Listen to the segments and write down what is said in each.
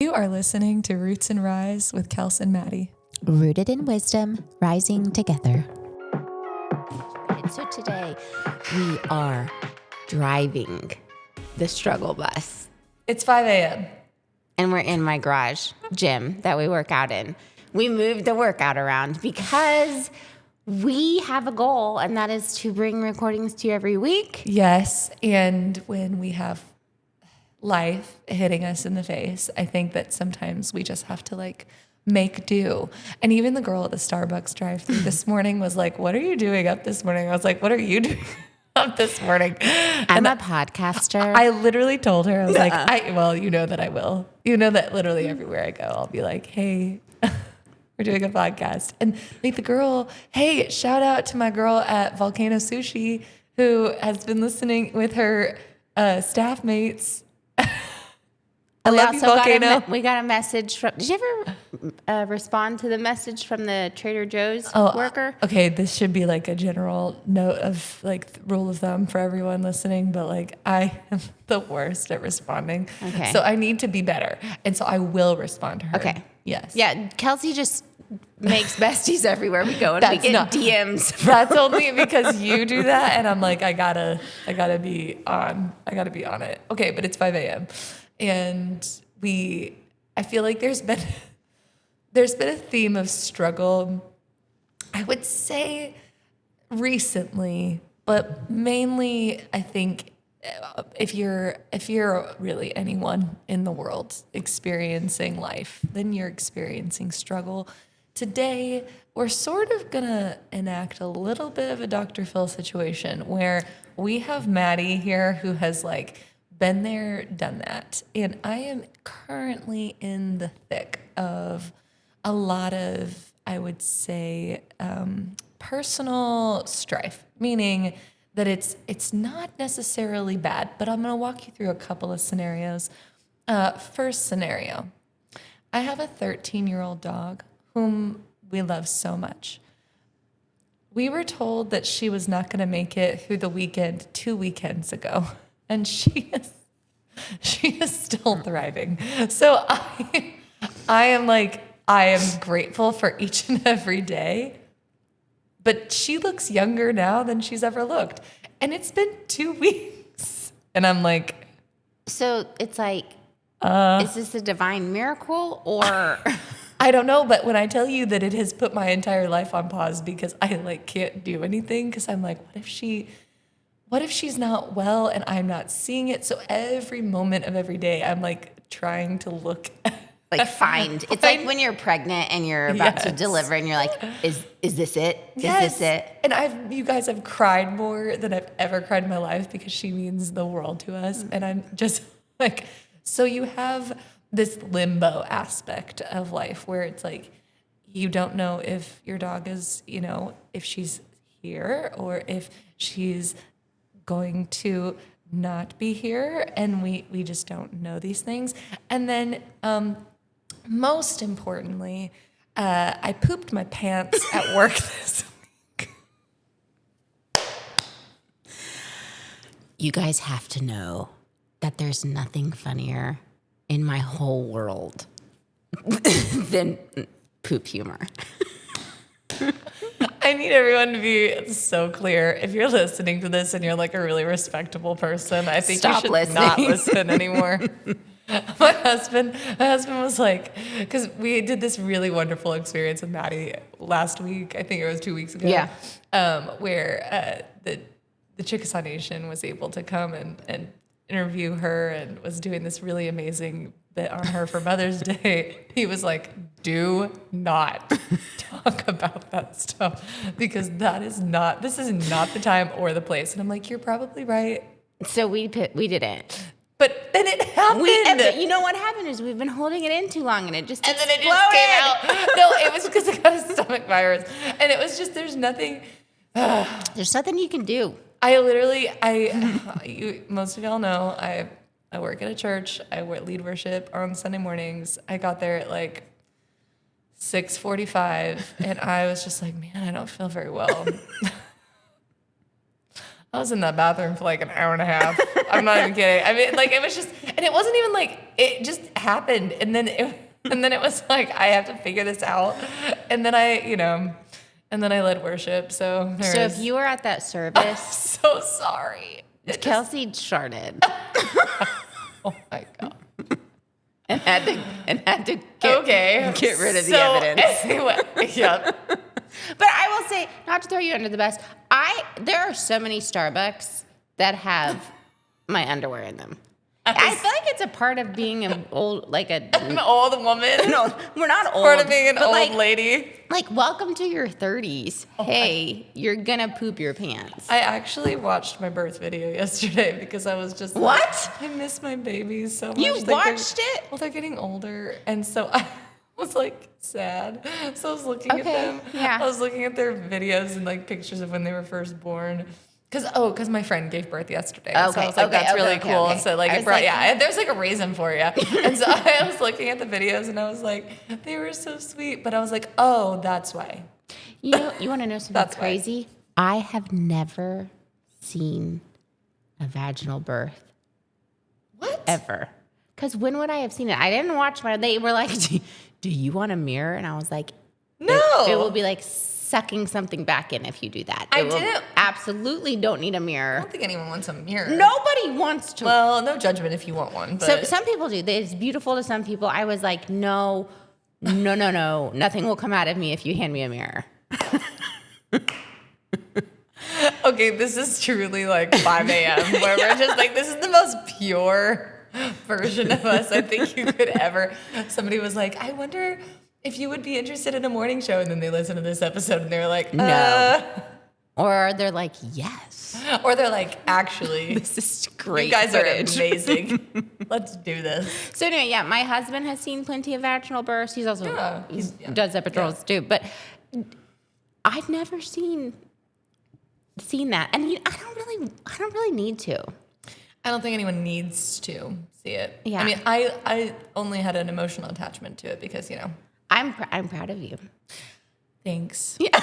You are listening to Roots and Rise with Kelsey and Madi. Rooted in wisdom, rising together. So today we are driving the struggle bus. It's 5 a.m. And we're in my garage gym that we work out in. We moved the workout around because we have a goal, and that is to bring recordings to you every week. Yes, and when we have life hitting us in the face, I think that sometimes we just have to make do. And even the girl at the Starbucks drive-thru this morning was like, "What are you doing up this morning?" I was like, "What are you doing up this morning?" I'm a podcaster. I literally told her, I was like, well, you know that I will. You know that literally everywhere I go, I'll be like, "Hey, we're doing a podcast." And the girl, hey, shout out to my girl at Volcano Sushi who has been listening with her staff mates. I love you, Volcano. We got a message from. Did you ever respond to the message from the Trader Joe's worker? Okay, this should be a general note of rule of thumb for everyone listening, but I am the worst at responding. Okay. So I need to be better, and so I will respond to her. Okay. Yes. Yeah, Kelsey just makes besties everywhere we go, and we get DMs. That's only because you do that, and I'm like, I gotta be on. I gotta be on it. Okay, but it's 5 a.m. And I feel like there's been a theme of struggle, I would say recently, but mainly I think if you're really anyone in the world experiencing life, then you're experiencing struggle. Today, we're sort of gonna enact a little bit of a Dr. Phil situation where we have Maddie here who has been there, done that. And I am currently in the thick of a lot of, I would say, personal strife, meaning that it's not necessarily bad, but I'm going to walk you through a couple of scenarios. First scenario, I have a 13-year-old dog whom we love so much. We were told that she was not going to make it through the weekend 2 weekends ago. And she is still thriving. So I am grateful for each and every day. But she looks younger now than she's ever looked. And it's been 2 weeks. And I'm like, so it's is this a divine miracle or? I don't know, but when I tell you that it has put my entire life on pause because I can't do anything because I'm like, what if she's not well and I'm not seeing it? So every moment of every day, I'm trying to look. Find. It's like when you're pregnant and you're about to deliver and you're like, is this it? Yes. Is this it? And you guys have cried more than I've ever cried in my life because she means the world to us. And I'm just so you have this limbo aspect of life where it's you don't know if your dog is, if she's here or if she's going to not be here, and we just don't know these things. And then most importantly, I pooped my pants at work this week. You guys have to know that there's nothing funnier in my whole world than poop humor. I need everyone to be so clear. If you're listening to this and you're a really respectable person, I think Stop you should listening. not listen anymore. My husband was because we did this really wonderful experience with Maddie last week. I think it was 2 weeks ago. Yeah. Where the Chickasaw Nation was able to come and interview her and was doing this really amazing bit on her for Mother's Day. He was like, "Do not talk about that stuff because this is not the time or the place." And I'm like, "You're probably right." So we didn't. But then it happened. You know what happened is we've been holding it in too long and it just and then it just came out. No, it was because I got a stomach virus. And it was just, there's nothing. There's nothing you can do. Most of y'all know, I work at a church. I lead worship on Sunday mornings. I got there at 6:45, and I was just like, man, I don't feel very well. I was in that bathroom for an hour and a half. I'm not even kidding. I mean, like, it was just, and it wasn't even like, it just happened. And then it was like, I have to figure this out. And then and then I led worship. So if you were at that service, so sorry. Kelsey sharted. Oh my God. And had to get rid of the evidence. Anyway, yep. But I will say, not to throw you under the bus, there are so many Starbucks that have my underwear in them. I feel like it's a part of being an old woman. No, we're not old. Part of being an old lady. Like, welcome to your 30s. Hey, you're gonna poop your pants. I actually watched my birth video yesterday because I was just what? Like, I miss my babies so much. You watched it? Well, they're getting older, and so I was like sad. So I was looking at them. Yeah. I was looking at their videos and like pictures of when they were first born. Because my friend gave birth yesterday. Okay. So I was like, that's really cool. Okay. So like, there's like a reason for you. And so I was looking at the videos and I was like, they were so sweet. But I was like, oh, that's why. You want to know something crazy? Why. I have never seen a vaginal birth. What? Ever. Because when would I have seen it? I didn't watch they were like, do you want a mirror? And I was like, no. It will be like sucking something back in if you do that. Absolutely don't need a mirror. I don't think anyone wants a mirror. Nobody wants to. Well, no judgment if you want one. But. So some people do. It's beautiful to some people. I was like, no. Nothing will come out of me if you hand me a mirror. Okay, this is truly like 5 a.m. where we're just like, this is the most pure version of us I think you could ever. Somebody was like, I wonder if you would be interested in a morning show, and then they listen to this episode and they're like, no. Or they're like, yes. Or they're like, actually, this is great. You guys footage. Are amazing. Let's do this. So anyway, yeah, my husband has seen plenty of vaginal births. He's also does epidurals too, but I've never seen that, and I don't really need to. I don't think anyone needs to see it. Yeah. I mean, I only had an emotional attachment to it because I'm proud of you. Thanks. Yeah.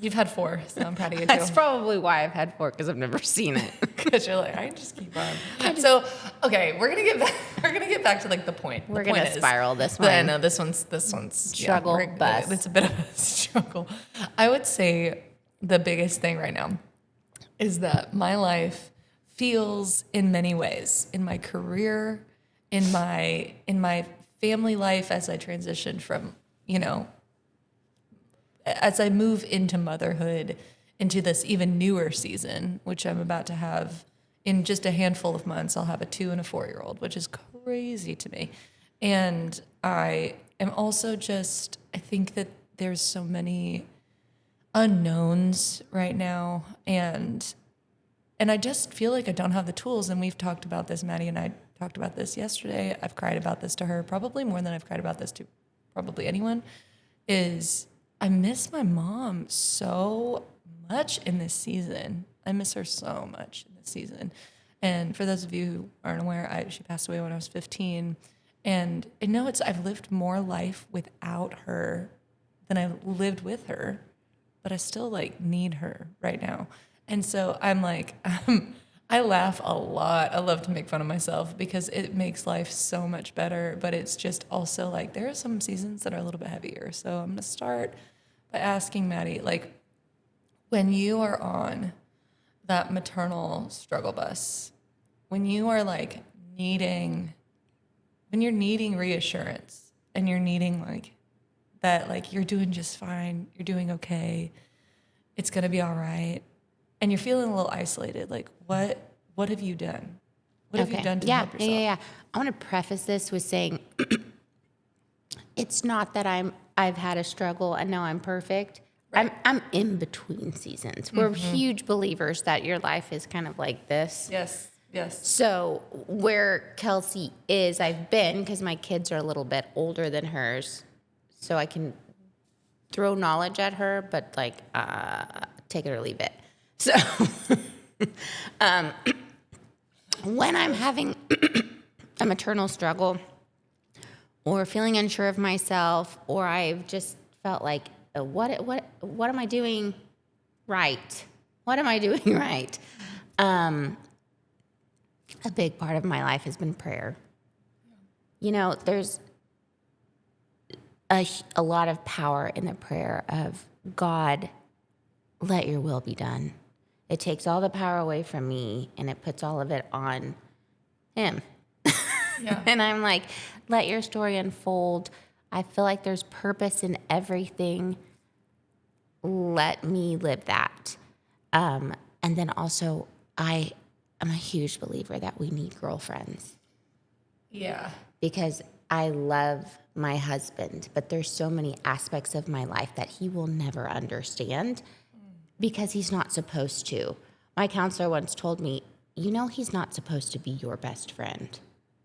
You've had 4, so I'm proud of you too. That's probably why I've had 4, because I've never seen it. Because you're like, I just keep on. So, okay, we're gonna get back to like the point. We're gonna spiral this one. I know this one's struggle bus. It's a bit of a struggle. I would say the biggest thing right now is that my life feels in many ways, in my career, in my family life as I transition from, as I move into motherhood, into this even newer season, which I'm about to have in just a handful of months. I'll have a 2 and a 4-year-old, which is crazy to me. And I am also I think that there's so many unknowns right now. And I just feel like I don't have the tools. And we've talked about this. Maddie and I talked about this yesterday. I've cried about this to her probably more than I've cried about this to probably anyone, is I miss my mom so much in this season. I miss her so much in this season. And for those of you who aren't aware, she passed away when I was 15. And I know I've lived more life without her than I lived with her, but I still need her right now. And so I'm like, I laugh a lot. I love to make fun of myself because it makes life so much better. But it's just also there are some seasons that are a little bit heavier. So I'm going to start by asking Maddie, when you are on that maternal struggle bus, when you are needing reassurance and you're needing that you're doing just fine, you're doing okay, it's going to be all right, and you're feeling a little isolated, what have you done? What have you done to help yourself? Yeah. I want to preface this with saying it's not that I've had a struggle and now I'm perfect. Right. I'm in between seasons. We're huge believers that your life is kind of like this. Yes. So where Kelsey is, I've been, because my kids are a little bit older than hers, so I can throw knowledge at her, but take it or leave it. So when I'm having a maternal struggle or feeling unsure of myself, or I've just felt like, what am I doing right? What am I doing right? a big part of my life has been prayer. You know, there's a lot of power in the prayer of, God, let your will be done. It takes all the power away from me and it puts all of it on him. Yeah. And I'm like, let your story unfold. I feel like there's purpose in everything. Let me live that. And then also, I am a huge believer that we need girlfriends. Yeah. Because I love my husband, but there's so many aspects of my life that he will never understand because he's not supposed to. My counselor once told me, you know, he's not supposed to be your best friend.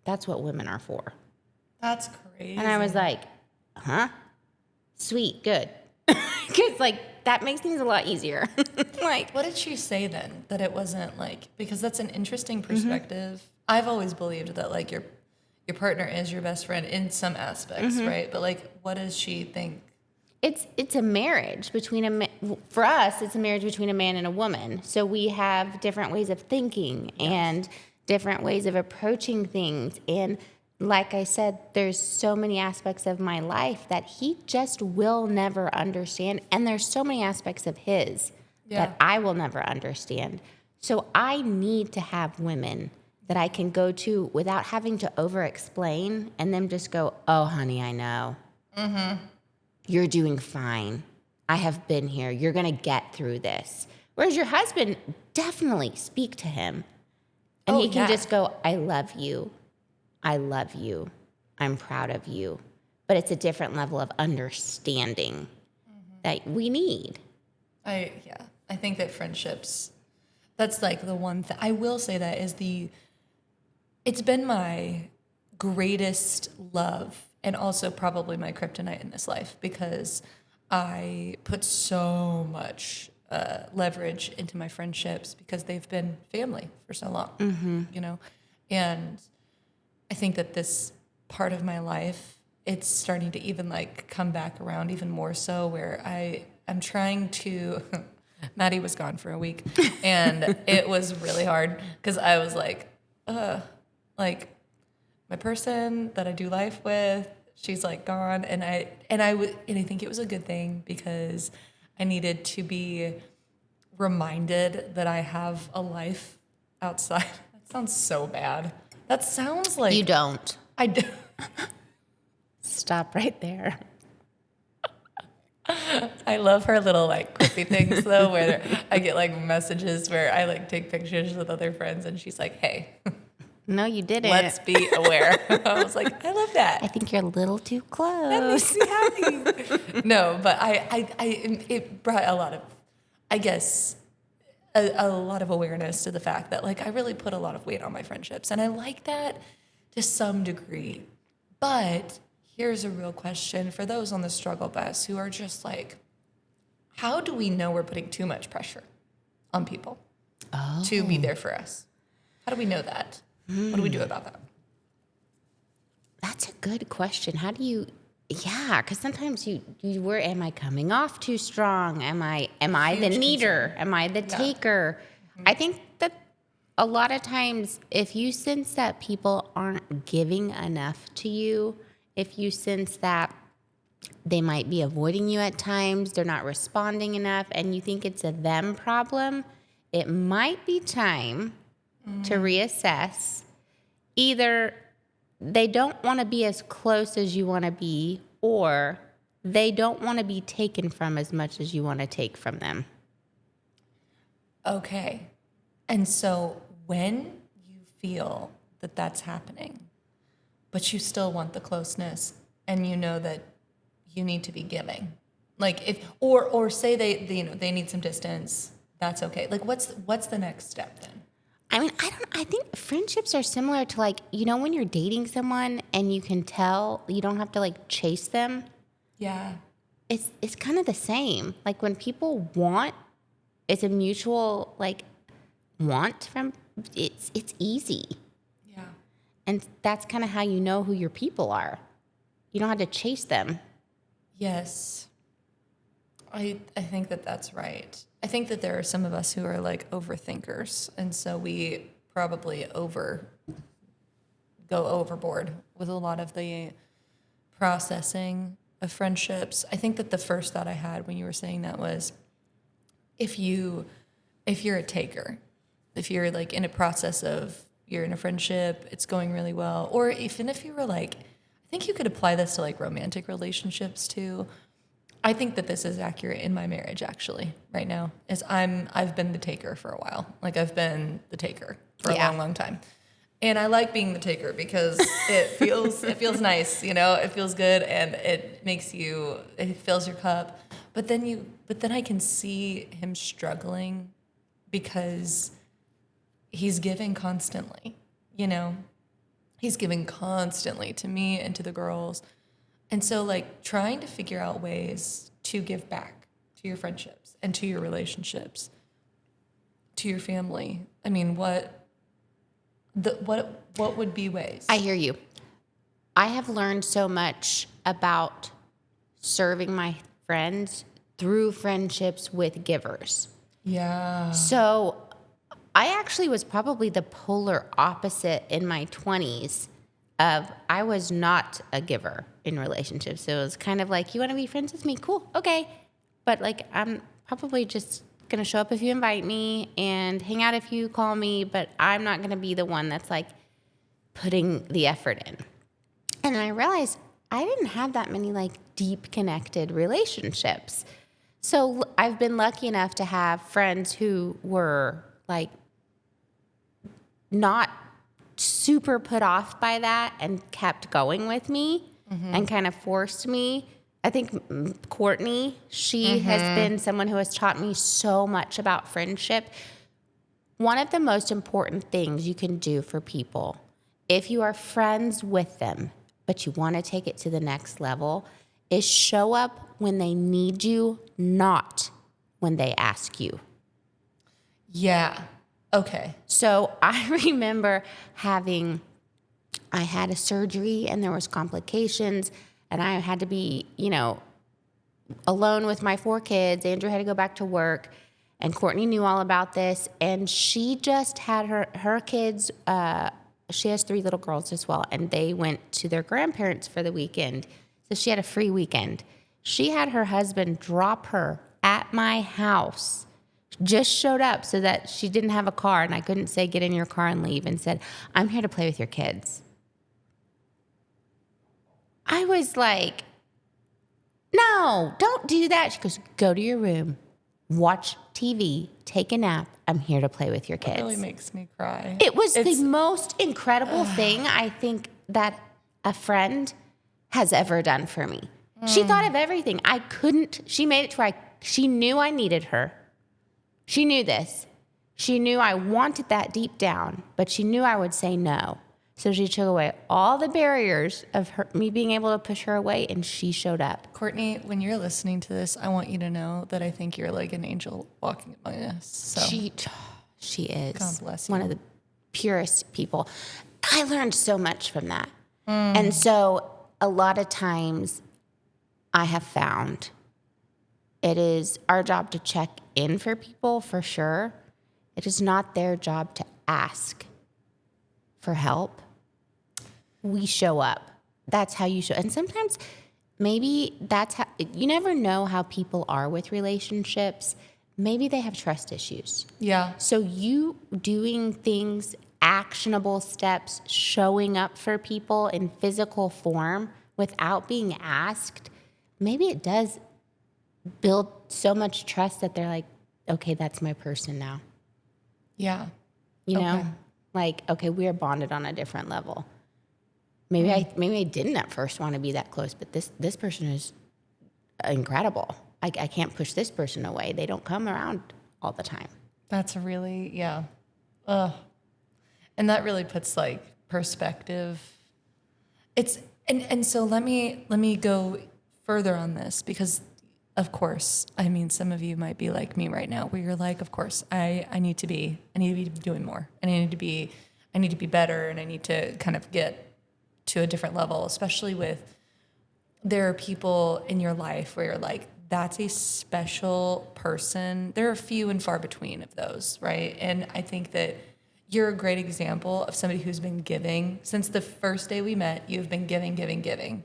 That's what women are for. That's crazy. And I was like, huh? Sweet, good. Because, like, that makes things a lot easier. Like, what did she say then? That it wasn't like, because that's an interesting perspective. I've always believed that, like, your partner is your best friend in some aspects, right? But, like, what does she think? It's a marriage between for us, it's a marriage between a man and a woman. So we have different ways of thinking and different ways of approaching things. And like I said, there's so many aspects of my life that he just will never understand. And there's so many aspects of his that I will never understand. So I need to have women that I can go to without having to over-explain and them just go, oh, honey, I know. You're doing fine. I have been here. You're going to get through this. Whereas your husband, definitely speak to him. And he can just go, I love you. I love you. I'm proud of you. But it's a different level of understanding that we need. I think that friendships, that's like the one thing. I will say that is it's been my greatest love and also probably my kryptonite in this life because I put so much leverage into my friendships because they've been family for so long, you know? And I think that this part of my life, it's starting to even like come back around even more so where I'm trying to, Maddie was gone for a week and it was really hard because I was like my person that I do life with, she's like gone, and I think it was a good thing because I needed to be reminded that I have a life outside. That sounds so bad. That sounds like You don't. I do. Stop right there. I love her little like quippy things though, where I get like messages where I like take pictures with other friends, and she's like, "Hey, No, you didn't. let's be aware." I was like, I love that. I think you're a little too close. That makes me happy. No, but it brought a lot of, I guess, a lot of awareness to the fact that like I really put a lot of weight on my friendships, and I like that to some degree. But here's a real question for those on the struggle bus who are just like, how do we know we're putting too much pressure on people to be there for us? How do we know that? What do we do about that? That's a good question. How do you? Yeah, because sometimes you were. Am I coming off too strong? Am I the Huge needer? concern. Am I the taker? I think that a lot of times, if you sense that people aren't giving enough to you, if you sense that they might be avoiding you at times, they're not responding enough, and you think it's a them problem, it might be time to reassess. Either they don't want to be as close as you want to be, or they don't want to be taken from as much as you want to take from them. Okay. And so when you feel that that's happening, but you still want the closeness and you know that you need to be giving, like if, or say they need some distance, that's okay. Like what's the next step then? I mean, I think friendships are similar to like, you know, when you're dating someone and you can tell you don't have to like chase them. Yeah. It's kind of the same. Like when people want, it's a mutual like want from, it's easy. Yeah. And that's kind of how you know who your people are. You don't have to chase them. Yes. I think that that's right. I think that there are some of us who are like overthinkers, and so we probably go overboard with a lot of the processing of friendships. I think that the first thought I had when you were saying that was if you're a taker, if you're like in a process of you're in a friendship, it's going really well, or even if you were like, I think you could apply this to like romantic relationships too. I think that this is accurate in my marriage actually right now is I've been the taker for a while. Like I've been the taker for a long time. And I like being the taker because it feels nice, you know, it feels good and it fills your cup. But then I can see him struggling because he's giving constantly, you know. He's giving constantly to me and to the girls. And so like trying to figure out ways to give back to your friendships and to your relationships, to your family. I mean, what would be ways? I hear you. I have learned so much about serving my friends through friendships with givers. Yeah. So I actually was probably the polar opposite in my 20s of I was not a giver in relationships. So it was kind of like, you want to be friends with me? Cool. Okay. But like, I'm probably just going to show up if you invite me and hang out if you call me, but I'm not going to be the one that's like putting the effort in. And I realized I didn't have that many like deep connected relationships. So I've been lucky enough to have friends who were like not super put off by that and kept going with me and kind of forced me. I think Courtney, she has been someone who has taught me so much about friendship. One of the most important things you can do for people, if you are friends with them, but you want to take it to the next level, is show up when they need you, not when they ask you. Yeah. Okay. So I remember I had a surgery and there was complications and I had to be, alone with my 4 kids. Andrew had to go back to work and Courtney knew all about this. And she just had her kids, she has 3 little girls as well. And they went to their grandparents for the weekend. So she had a free weekend. She had her husband drop her at my house. Just showed up so that she didn't have a car and I couldn't say, get in your car and leave, and said, I'm here to play with your kids. I was like, no, don't do that. She goes, go to your room, watch TV, take a nap. I'm here to play with your kids. It really makes me cry. It was the most incredible thing I think that a friend has ever done for me. She thought of everything. She made it to where she knew I needed her. She knew this. She knew I wanted that deep down, but she knew I would say no. So she took away all the barriers of me being able to push her away, and she showed up. Courtney, when you're listening to this, I want you to know that I think you're like an angel walking among us. So. She is. God bless you. One of the purest people. I learned so much from that. And so a lot of times I have found it is our job to check in for people, for sure. It is not their job to ask for help. We show up. That's how you show. And sometimes maybe that's how, you never know how people are with relationships. Maybe they have trust issues. Yeah. So you doing things, actionable steps, showing up for people in physical form without being asked, maybe it does build so much trust that they're like, okay, that's my person now. Yeah. You know, like, okay, we are bonded on a different level. Maybe I didn't at first want to be that close, but this person is incredible. I can't push this person away. They don't come around all the time. That's really, yeah. And that really puts like perspective. And so let me go further on this because of course, I mean, some of you might be like me right now where you're like, of course, I need to be doing more and I need to be better and I need to kind of get to a different level, especially with there are people in your life where you're like, that's a special person. There are few and far between of those, right? And I think that you're a great example of somebody who's been giving since the first day we met. You've been giving, giving, giving.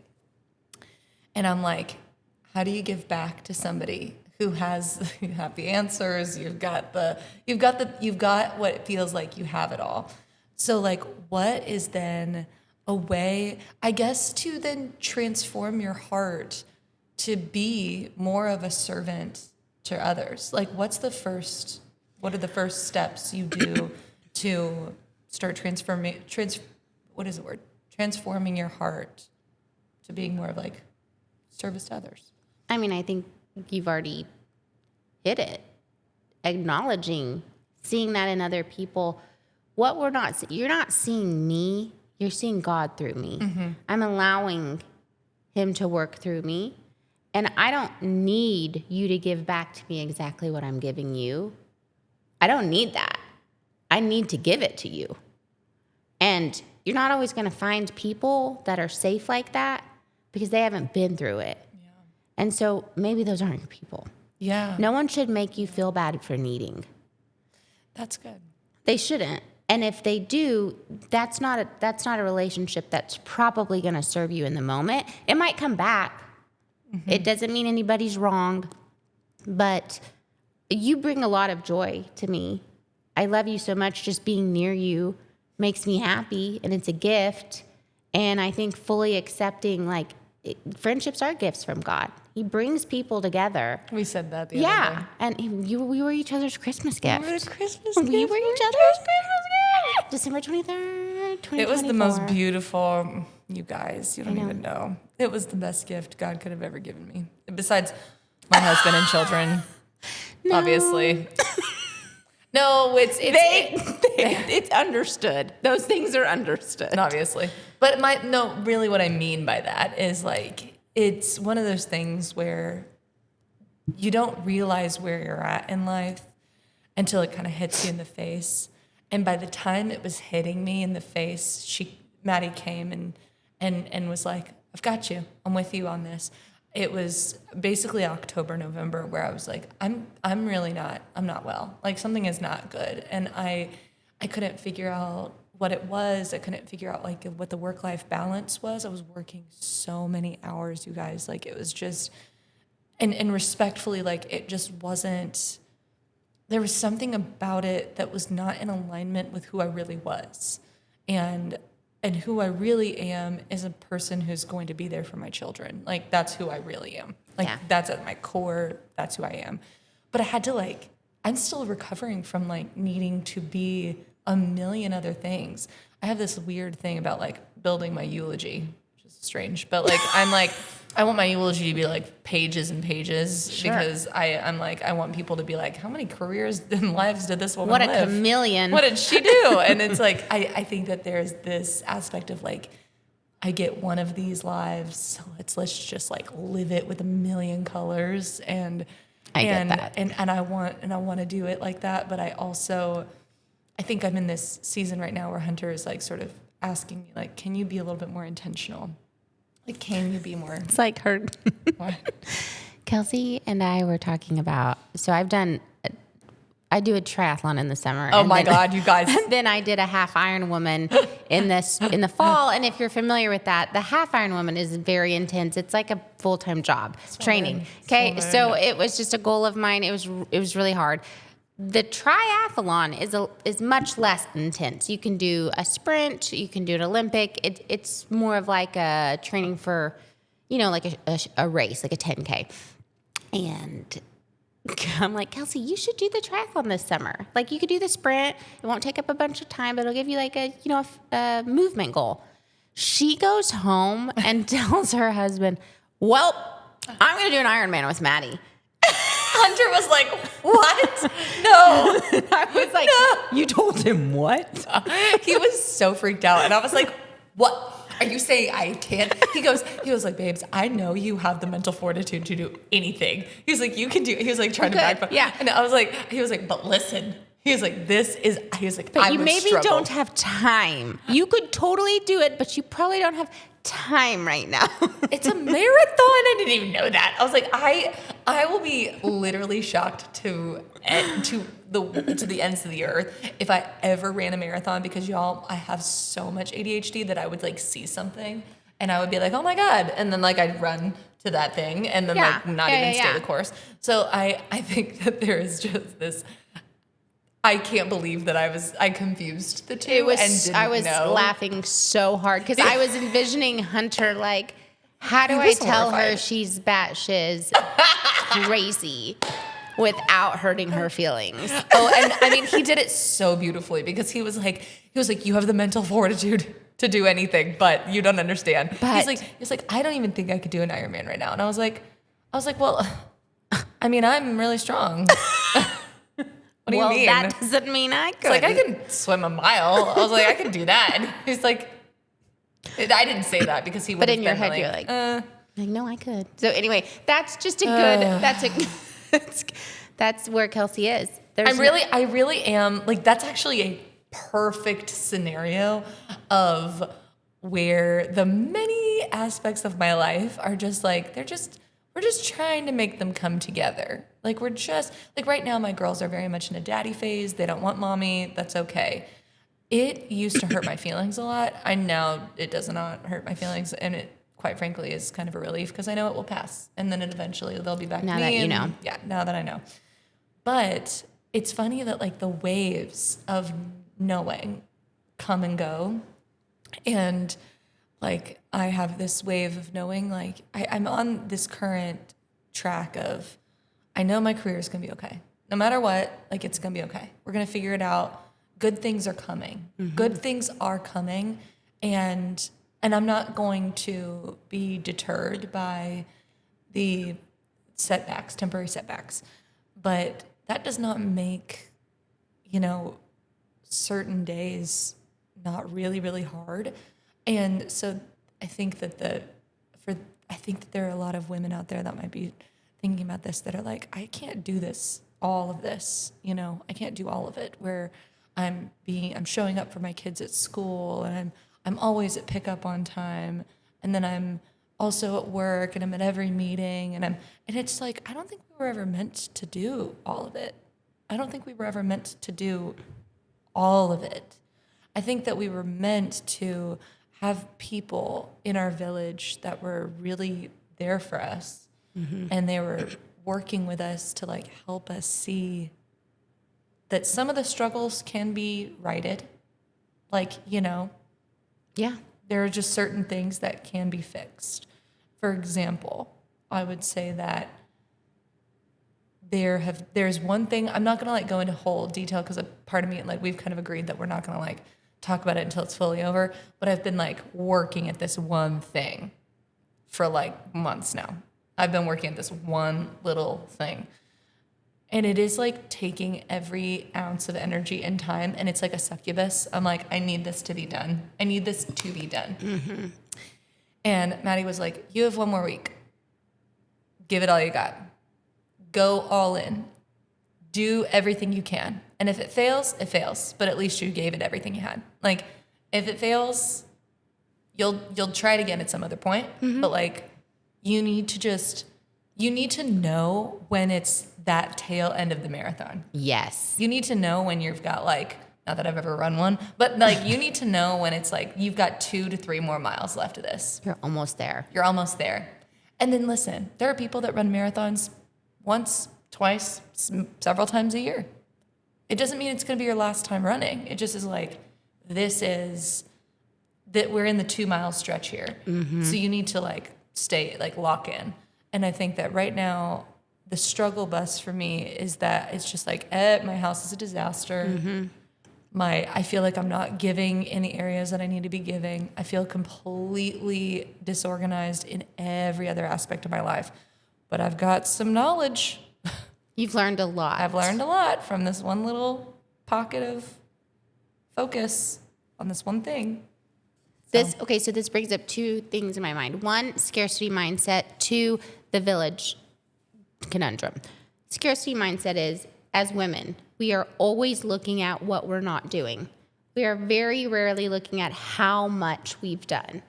And I'm like, how do you give back to somebody who has you have the answers? You've got what it feels like you have it all. So like, what is then a way, I guess, to then transform your heart to be more of a servant to others? Like, what are the first steps you do to start transforming your heart to being more of like service to others? I mean, I think you've already hit it. Acknowledging, seeing that in other people. You're not seeing me, you're seeing God through me. Mm-hmm. I'm allowing him to work through me. And I don't need you to give back to me exactly what I'm giving you. I don't need that. I need to give it to you. And you're not always going to find people that are safe like that because they haven't been through it. Yeah. And so maybe those aren't your people. Yeah. No one should make you feel bad for needing. That's good. They shouldn't. And if they do, that's not a relationship that's probably going to serve you in the moment. It might come back. Mm-hmm. It doesn't mean anybody's wrong, but you bring a lot of joy to me. I love you so much. Just being near you makes me happy, and it's a gift. And I think fully accepting, friendships are gifts from God. He brings people together. We said that the other day. And we were each other's Christmas gift. We were each other's Christmas gift. December 23rd, 2024. It was the most beautiful, you guys, you don't even know. It was the best gift God could have ever given me. Besides my husband and children, obviously. No, it's understood. Those things are understood. Obviously. But really what I mean by that is it's one of those things where you don't realize where you're at in life until it kind of hits you in the face. And by the time it was hitting me in the face, Madi came and was like, I've got you. I'm with you on this. It was basically October, November, where I was like, I'm not well. Like, something is not good. And I couldn't figure out what it was. I couldn't figure out what the work-life balance was. I was working so many hours, you guys. It was just, and respectfully, it just wasn't, there was something about it that was not in alignment with who I really was. And who I really am is a person who's going to be there for my children. That's who I really am. That's at my core. That's who I am. But I had to I'm still recovering from needing to be a million other things. I have this weird thing about building my eulogy, which is strange. But I want my eulogy to be pages and pages. Sure. Because I want people to be how many careers and lives did this woman live? What a chameleon. What did she do? And it's I think that there's this aspect of I get one of these lives, so let's just live it with a million colors. And I get that. And I want to do it like that. But I think I'm in this season right now where Hunter is sort of asking me can you be a little bit more intentional? Can you be more? It's her. What? Kelsey and I were talking about, so I do a triathlon in the summer. Oh my God, you guys. And then I did a half Ironwoman in the fall. And if you're familiar with that, the half Ironwoman is very intense. It's like a full-time job, training. Okay. So it was just a goal of mine. It was really hard. The triathlon is much less intense. You can do a sprint, you can do an Olympic. It's more of a training for, a race, like a 10K. And I'm like, Kelsey, you should do the triathlon this summer. You could do the sprint. It won't take up a bunch of time, but it'll give you a movement goal. She goes home and tells her husband, well, I'm going to do an Ironman with Madi. Hunter was like, what? No. I was like, no. You told him what? He was so freaked out. And I was like, what? Are you saying I can't? He was like, babes, I know you have the mental fortitude to do anything. He was like, you can do it. He was trying to back. Yeah. And he was like, but listen. He was like, but you maybe don't have time. You could totally do it, but you probably don't have time right now. It's a marathon. I didn't even know that. I was like, I will be literally shocked to the ends of the earth if I ever ran a marathon, because y'all, I have so much ADHD that I would like see something and I would be like, oh my God. And then like I'd run to that thing and then like not even stay the course. So I think that there is just this, I can't believe that I confused the two I was laughing so hard because I was envisioning Hunter like, how do I tell her she's batshit crazy without hurting her feelings? Oh, and I mean, he did it so beautifully because he was like, you have the mental fortitude to do anything, but you don't understand. He's like, I don't even think I could do an Ironman right now. And I was like, well, I mean, I'm really strong. What do you mean? That doesn't mean I could. It's like, I can swim a mile. I was like, I can do that. And he's like, I didn't say that because he would. But in your head, you're like, no, I could. So anyway, that's just a good. That's where Kelsey is. I really am like, that's actually a perfect scenario of where the many aspects of my life are just like, we're just trying to make them come together. Like we're just like right now, my girls are very much in a daddy phase. They don't want mommy. That's okay. It used to hurt my feelings a lot. I now it does not hurt my feelings, and it quite frankly is kind of a relief because I know it will pass, and then eventually they'll be back to me. Now that you know. Yeah, now that I know. But it's funny that like the waves of knowing come and go, and like I have this wave of knowing like I'm on this current track of I know my career is gonna be okay. No matter what, like it's gonna be okay. We're gonna figure it out. Good things are coming. Mm-hmm. Good things are coming, and I'm not going to be deterred by the setbacks, temporary setbacks. But that does not make, certain days not really, really hard. And so I think that there are a lot of women out there that might be thinking about this that are like, I can't do all of this, I can't do all of it where I'm showing up for my kids at school and I'm always at pickup on time, and then I'm also at work and I'm at every meeting and it's like I don't think we were ever meant to do all of it. I don't think we were ever meant to do all of it. I think that we were meant to have people in our village that were really there for us, mm-hmm. and they were working with us to like help us see that some of the struggles can be righted. Like, yeah, there are just certain things that can be fixed. For example, I would say that there's one thing, I'm not gonna like go into whole detail because a part of me, like we've kind of agreed that we're not gonna like talk about it until it's fully over, but I've been like working at this one thing for like months now. I've been working at this one little thing. And it is like taking every ounce of energy and time, and it's like a succubus. I'm like, I need this to be done. I need this to be done. Mm-hmm. And Maddie was like, you have one more week. Give it all you got. Go all in. Do everything you can. And if it fails, it fails. But at least you gave it everything you had. Like, if it fails, you'll try it again at some other point. Mm-hmm. But like, you need to know when it's that tail end of the marathon. Yes. You need to know when you've got like, not that I've ever run one, but like you need to know when it's like you've got 2 to 3 more miles left of this. You're almost there. You're almost there. And then listen, there are people that run marathons once, twice, several times a year. It doesn't mean it's going to be your last time running. It just is like, we're in the 2 mile stretch here. Mm-hmm. So you need to like stay, like lock in. And I think that right now, the struggle bus for me is that it's just like, my house is a disaster. Mm-hmm. I feel like I'm not giving in the areas that I need to be giving. I feel completely disorganized in every other aspect of my life. But I've got some knowledge. You've learned a lot. I've learned a lot from this one little pocket of focus on this one thing. So this brings up 2 things in my mind. 1, scarcity mindset. 2, the village conundrum. Scarcity mindset is, as women, we are always looking at what we're not doing. We are very rarely looking at how much we've done.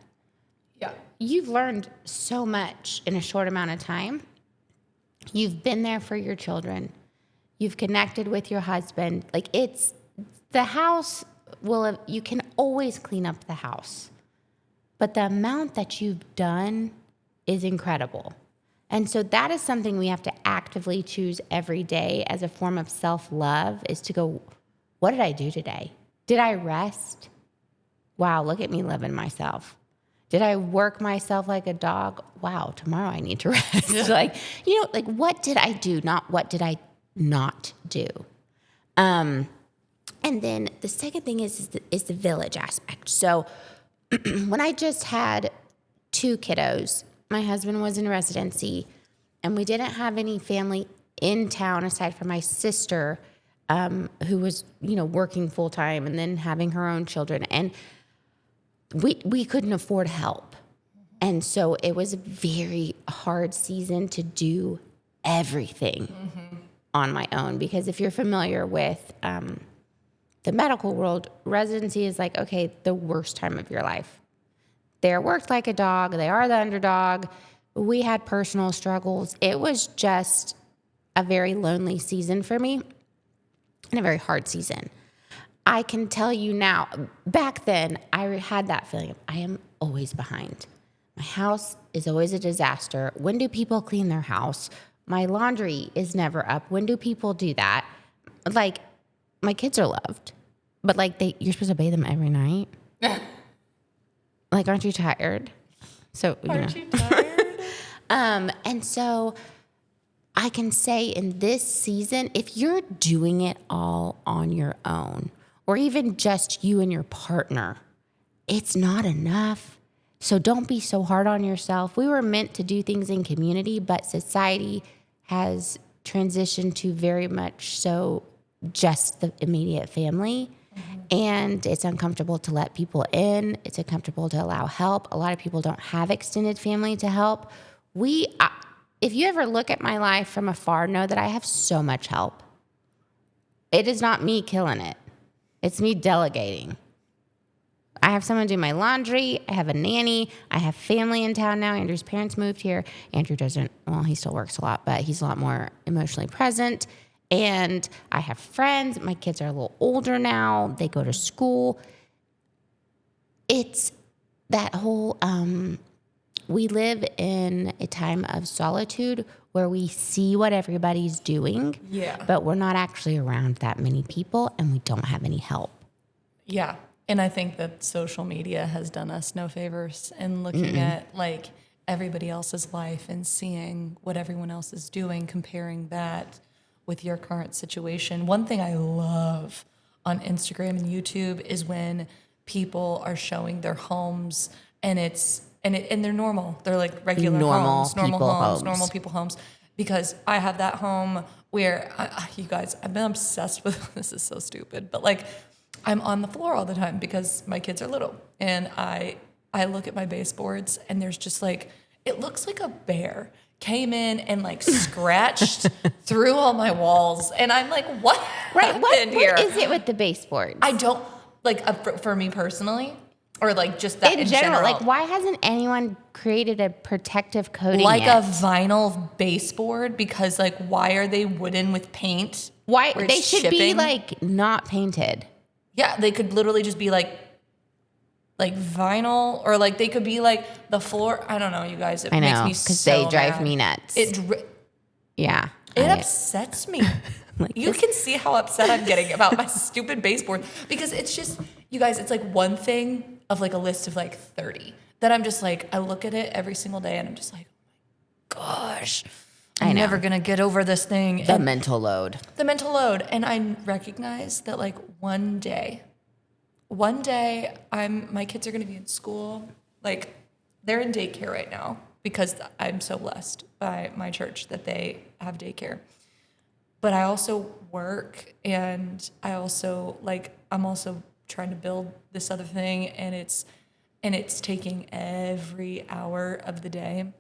Yeah. You've learned so much in a short amount of time. You've been there for your children. You've connected with your husband. Like, it's the house you can always clean up the house, but the amount that you've done is incredible. And so that is something we have to actively choose every day as a form of self-love, is to go, what did I do today? Did I rest? Wow, look at me living myself. Did I work myself like a dog? Wow, tomorrow I need to rest. Like, what did I do? Not what did I not do? And then the second thing is the village aspect. So when I just had 2 kiddos, my husband was in residency, and we didn't have any family in town aside from my sister, who was, working full time and then having her own children. And we couldn't afford help. And so it was a very hard season to do everything on my own, because if you're familiar with the medical world, residency is like, okay, the worst time of your life. They're worked like a dog. They are the underdog. We had personal struggles. It was just a very lonely season for me and a very hard season. I can tell you now, back then, I had that feeling of I am always behind. My house is always a disaster. When do people clean their house? My laundry is never up. When do people do that? Like, my kids are loved, but you're supposed to bathe them every night. Like, aren't you tired? So, Aren't you tired? And so I can say in this season, if you're doing it all on your own, or even just you and your partner, it's not enough. So don't be so hard on yourself. We were meant to do things in community, but society has transitioned to very much so just the immediate family. And it's uncomfortable to let people in. It's uncomfortable to allow help. A lot of people don't have extended family to help. If you ever look at my life from afar, know that I have so much help. It is not me killing it. It's me delegating. I have someone do my laundry. I have a nanny. I have family in town now. Andrew's parents moved here. Andrew he still works a lot, but he's a lot more emotionally present. And I have friends. My kids are a little older now. They go to school. It's that whole, we live in a time of solitude where we see what everybody's doing, but we're not actually around that many people, and we don't have any help. Yeah. And I think that social media has done us no favors in looking at everybody else's life and seeing what everyone else is doing, comparing that with your current situation. One thing I love on Instagram and YouTube is when people are showing their homes, and they're normal. They're like regular homes, normal people homes. Because I have that home where you guys, I've been obsessed with. This is so stupid, but I'm on the floor all the time because my kids are little, and I look at my baseboards, and there's just it looks like a bear came in and scratched through all my walls, and I'm like, what happened here? What is it with the baseboards? I don't for me personally, or just that in general. Why hasn't anyone created a protective coating a vinyl baseboard? Because why are they wooden with paint? Why they should be not painted? Yeah, they could literally just be vinyl, or they could be the floor. I don't know, you guys. It makes me so because they drive mad. me nuts. It upsets me. You can see how upset I'm getting about my stupid baseboard, because it's just, you guys, it's one thing of a list of 30 that I'm just I look at it every single day, and I'm just oh my gosh, I'm never gonna get over this thing. The mental load. And I recognize that one day my kids are gonna be in school. They're in daycare right now because I'm so blessed by my church that they have daycare. But I also work, and I also I'm also trying to build this other thing, and it's taking every hour of the day.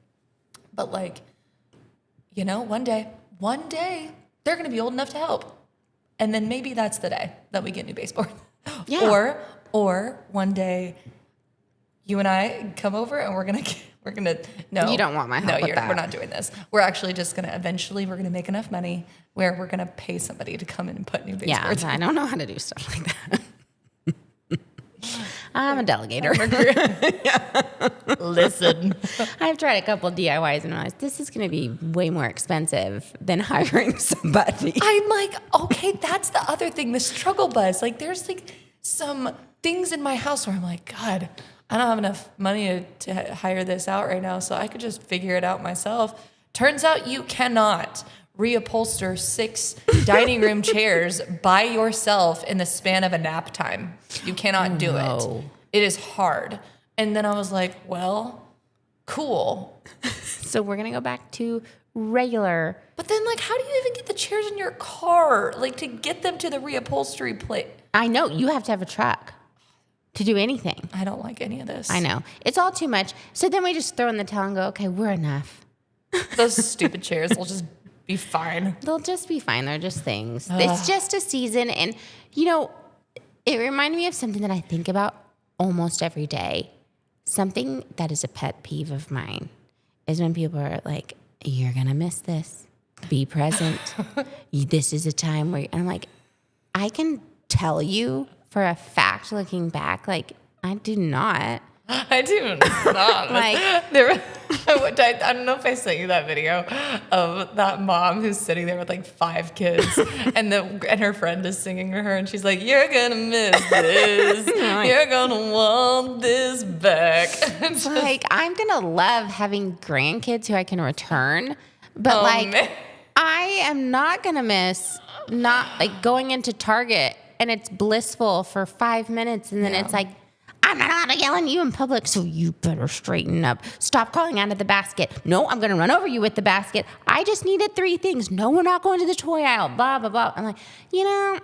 But one day they're going to be old enough to help. And then maybe that's the day that we get new baseboard. Yeah. Or one day you and I come over, and we're going We're gonna no. You don't want my help with that. We're not doing this. We're actually just gonna eventually we're gonna make enough money where we're gonna pay somebody to come in and put new baseboards. I don't know how to do stuff like that. I'm a delegator. Listen, I've tried a couple DIYs and realized this is going to be way more expensive than hiring somebody. I'm like, okay, that's the other thing, the struggle bus. Like, there's like some things in my house where I'm like, God, I don't have enough money to hire this out right now, so I could just figure it out myself. Turns out you cannot reupholster 6 dining room chairs by yourself in the span of a nap time. You cannot do it. It is hard. And then I was like, well, cool. So we're going to go back to regular. But then, like, how do you even get the chairs in your car? Like, to get them to the reupholstery place? I know. You have to have a truck to do anything. I don't like any of this. I know. It's all too much. So then we just throw in the towel and go, okay, we're enough. Those stupid chairs will just be fine. They'll just be fine. They're just things. It's just a season. And, you know, it reminded me of something that I think about almost every day. Something that is a pet peeve of mine is when people are like, you're going to miss this. Be present. This is a time where, and I'm like, I can tell you for a fact looking back, like, I do not. I do not. Like, I don't know if I sent you that video of that mom who's sitting there with like 5 kids, and her friend is singing to her, and she's like, "You're gonna miss this. You're gonna want this back." It's like, I'm gonna love having grandkids who I can return, but man. I am not gonna miss not like going into Target and it's blissful for 5 minutes, and then it's like, I'm not allowed to yell at you in public, so you better straighten up. Stop calling out of the basket. No, I'm going to run over you with the basket. I just needed 3 things. No, we're not going to the toy aisle, blah, blah, blah. I'm like, you know,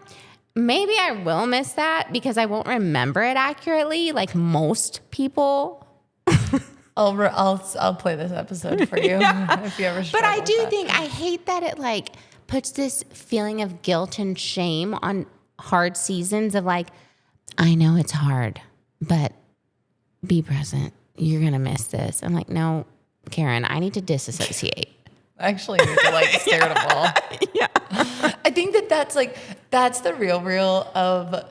maybe I will miss that because I won't remember it accurately like most people. I'll play this episode for you if you ever struggle. But I do with think, I hate that it like puts this feeling of guilt and shame on hard seasons of like, I know it's hard, but be present. You're going to miss this. I'm like, no, Karen, I need to disassociate. I actually need to like stare at a ball. Yeah. I think that's the real of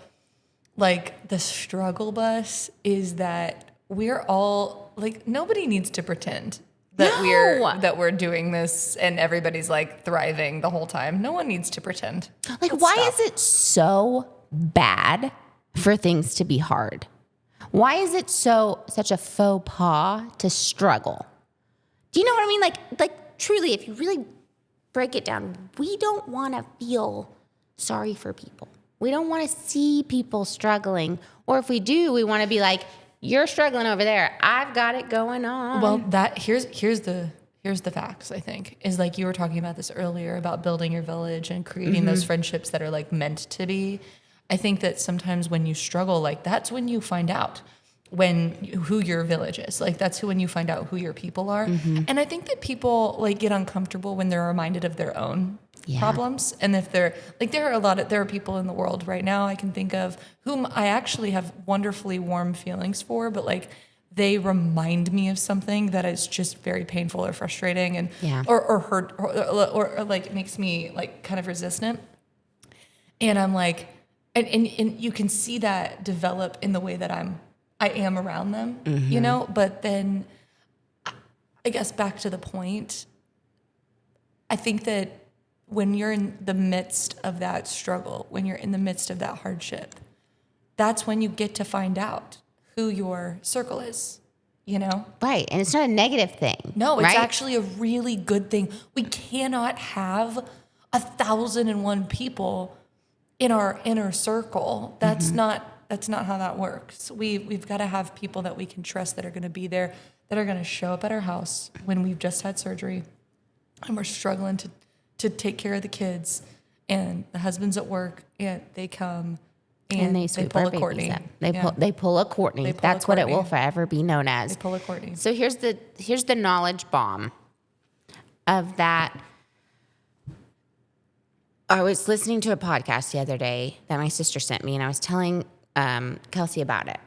like the struggle bus is that we're all like, nobody needs to pretend that we're doing this and everybody's like thriving the whole time. No one needs to pretend. Like, why is it so bad for things to be hard? Why is it such a faux pas to struggle? Do you know what I mean? Like truly, if you really break it down, we don't want to feel sorry for people. We don't want to see people struggling. Or if we do, we want to be like, you're struggling over there. I've got it going on. Well, here's the facts, I think, is like you were talking about this earlier about building your village and creating those friendships that are like meant to be. I think that sometimes when you struggle, like that's when you find out who your village is. Like that's when you find out who your people are. And I think that people like get uncomfortable when they're reminded of their own problems. And if they're like, there are people in the world right now I can think of whom I actually have wonderfully warm feelings for, but like they remind me of something that is just very painful or frustrating and or hurt or like makes me like kind of resistant. And I'm like, and you can see that develop in the way that I am around them, you know? But then I guess back to the point, I think that when you're in the midst of that struggle, when you're in the midst of that hardship, that's when you get to find out who your circle is, you know? Right. And it's not a negative thing. No, it's right? actually a really good thing. We cannot have 1,001 people in our inner circle. That's not how that works. We've got to have people that we can trust that are going to be there, that are going to show up at our house when we've just had surgery and we're struggling to take care of the kids, and the husband's at work and they come and they pull a Courtney. They pull a Courtney. That's what it will forever be known as. They pull a Courtney. So here's the knowledge bomb of that. I was listening to a podcast the other day that my sister sent me, and I was telling Kelsey about it.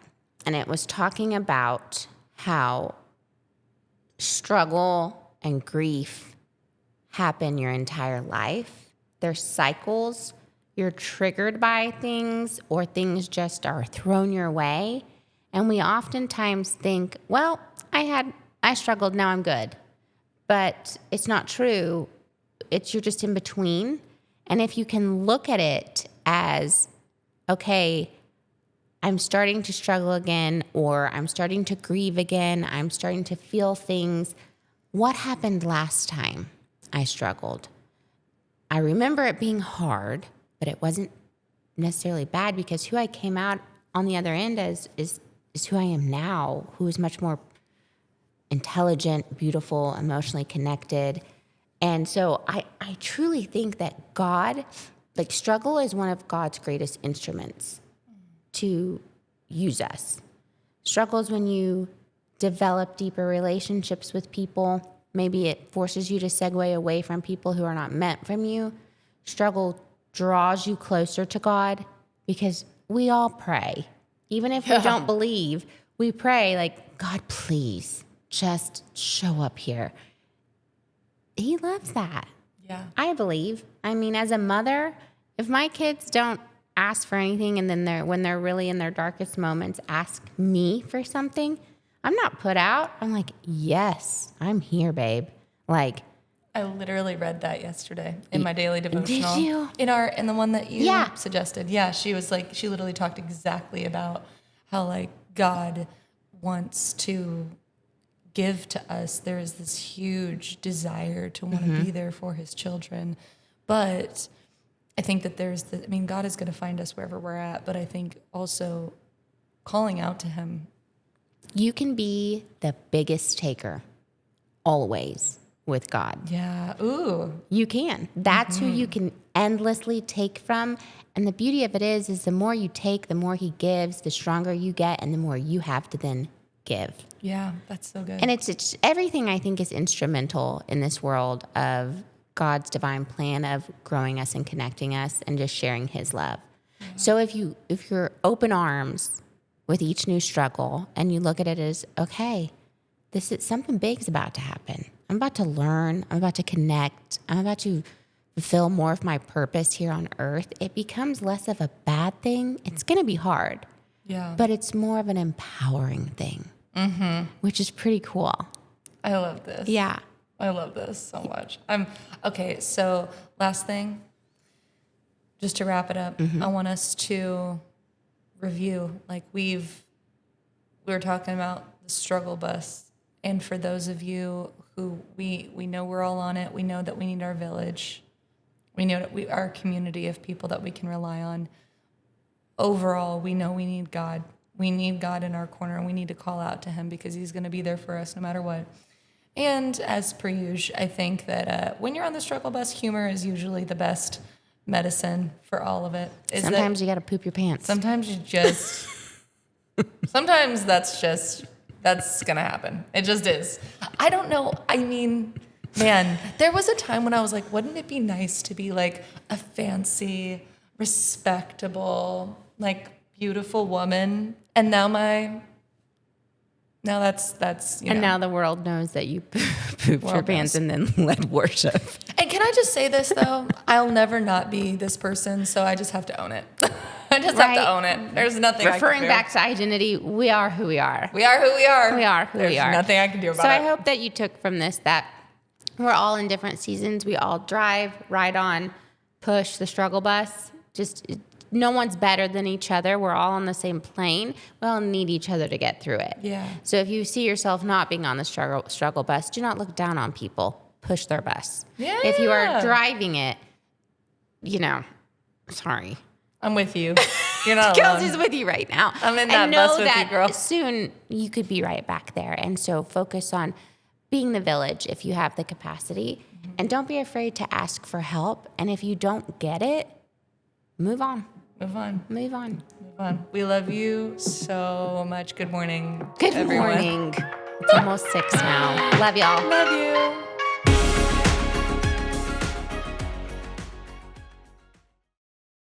And it was talking about how struggle and grief happen your entire life. They're cycles. You're triggered by things, or things just are thrown your way. And we oftentimes think, well, I struggled, now I'm good. But it's not true. You're just in between. And if you can look at it as, okay, I'm starting to struggle again, or I'm starting to grieve again, I'm starting to feel things. What happened last time I struggled? I remember it being hard, but it wasn't necessarily bad, because who I came out on the other end as is who I am now, who is much more intelligent, beautiful, emotionally connected. And so I truly think that God, like, struggle is one of God's greatest instruments to use us. Struggle is when you develop deeper relationships with people. Maybe it forces you to segue away from people who are not meant from you. Struggle draws you closer to God, because we all pray. Even if we don't believe, we pray like, God, please just show up here. He loves that. Yeah. I believe. I mean, as a mother, if my kids don't ask for anything, and then when they're really in their darkest moments, ask me for something, I'm not put out. I'm like, yes, I'm here, babe. Like, I literally read that yesterday in my daily devotional. Did you? In the one that you Yeah. suggested. Yeah, she was like, she literally talked exactly about how, like, God wants to give to us. There is this huge desire to want to be there for his children. But I think that God is going to find us wherever we're at, but I think also calling out to him. You can be the biggest taker always with God. Yeah. Ooh. You can. That's who you can endlessly take from. And the beauty of it is the more you take, the more he gives, the stronger you get, and the more you have to then give. Yeah, that's so good. And it's everything, I think, is instrumental in this world of God's divine plan of growing us and connecting us and just sharing his love. Yeah. So if you're open arms with each new struggle, and you look at it as, okay, this is something big is about to happen. I'm about to learn. I'm about to connect. I'm about to fulfill more of my purpose here on earth. It becomes less of a bad thing. It's going to be hard. Yeah. But it's more of an empowering thing, which is pretty cool. I love this. Yeah. I love this so much. Okay, so last thing, just to wrap it up, I want us to review, like, we were talking about the struggle bus. And for those of you who we know we're all on it, we know that we need our village. We know that we are a community of people that we can rely on. Overall, we know we need God. We need God in our corner, and we need to call out to him, because he's going to be there for us no matter what. And as per usual, I think that when you're on the struggle bus, humor is usually the best medicine for all of it. Sometimes you got to poop your pants. Sometimes sometimes that's going to happen. It just is. I don't know. I mean, man, there was a time when I was like, wouldn't it be nice to be like a fancy, respectable, like, beautiful woman? And now that's And now the world knows that you pooped your pants and then led worship. And can I just say this, though? I'll never not be this person, so I just have to own it. I just have to own it. There's nothing Referring I can do. back to identity, we are who we are. We are who we are. We are who There's we are. nothing I can do about So it. I hope that you took from this that we're all in different seasons. We all drive, ride on, push the struggle bus. Just no one's better than each other. We're all on the same plane. We all need each other to get through it. Yeah. So if you see yourself not being on the struggle bus, do not look down on people. Push their bus. Yeah. If you are driving it, sorry. I'm with you. You're not alone. Kelsey's with you right now. I'm in that bus with you, girl. Soon you could be right back there. And so focus on being the village if you have the capacity. Mm-hmm. And don't be afraid to ask for help. And if you don't get it, move on. Move on. Move on. Move on. We love you so much. Good morning, Good everyone. morning. It's almost 6 now. Love y'all. Love you.